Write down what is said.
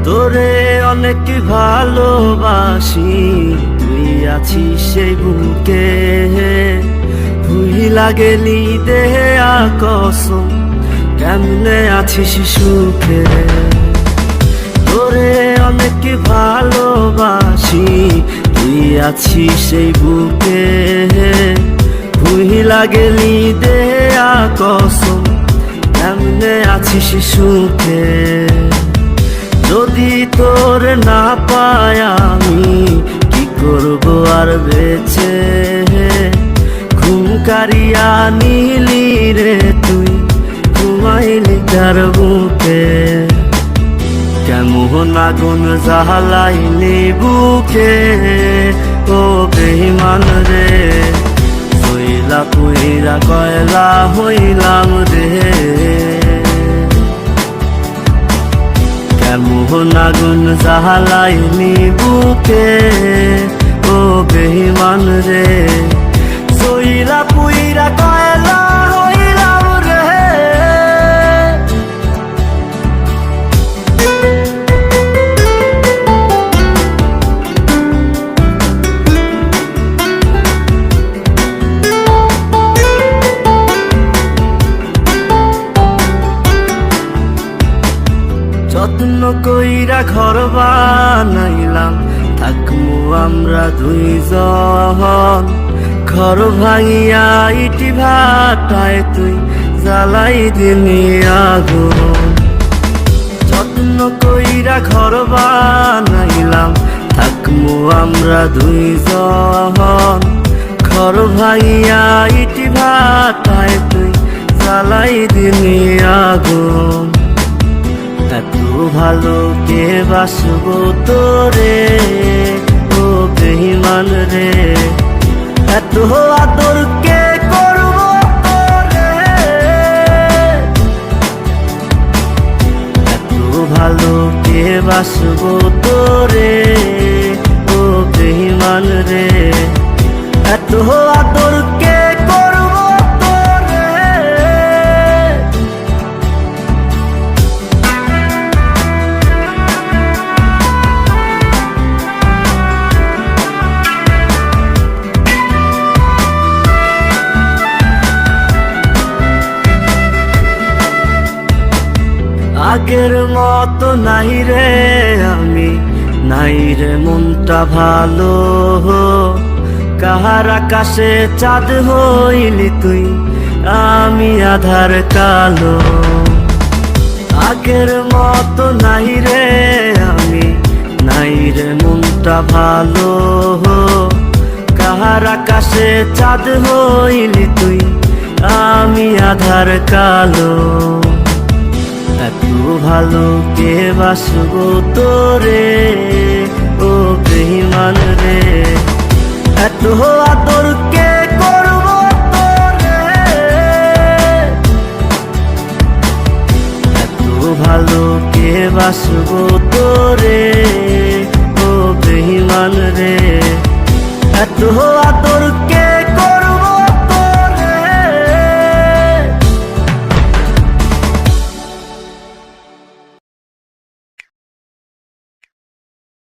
তোরে অনেক ভালোবাসি, তুই আছিস সেই বুকে। ভুইলা গেলি দেহে কসম, কেমনে আছিস সুখে। তোরে অনেক ভালোবাসি, তুই আছিস সেই বুকে। ভুইলা গেলি দেহে কসম, কেমনে আছিস সুখে। যদি তোর না পাই আমি কি করব আর বেঁচে। ঘুম কারিয়া নিলি রে তুই, ঘুমাইলি কার বুকে। কেমন আগুন জ্বালাইলি বুকে, ও বেঈমান রে। হইলা পুইরা কয়লা হইলাম রে। কেমন আগুন জ্বালাইলি বুকে, ও বেঈমান রে। সইলা পুইরা কয়লা হইলাম রে। যত্ন কইরা ঘর বানাইলাম, থাকমু আমরা দুইজন। ঘর ভাঙিয়া ইটি ভাটায় তুই জ্বালাই দিলি আগুন। যত্ন কইরা ঘর বানাইলাম, থাকমু আমরা দুইজন। ঘর ভাঙিয়া ইটি ভাটায় তুই জ্বালাই দিলি আগুন। এত ভালো কে বাসবো তোরে, ও বেঈমান রে। এত আদর কে করবো তোরে, এত ভালো কে বাসবো তোরে, ও বেঈমান রে। এত আদর কে করবো তোরে। আগের মতো নাই রে আমি, নাই রে মনটা ভালো। কাহার আকাশে চাঁদ হইলি তুই, আমি আধার কালো। আগের মতো নাই রে আমি, নাই রে মনটা ভালো। কাহার আকাশে চাঁদ হইলি তুই, আমি আধার কালো। এত ভালো কে বাসবো তোরে, ও বেঈমান রে। এত আদর কে করবো তোরে, এত ভালো কে বাসবো তোরে, ও বেঈমান রে। এত আদর কে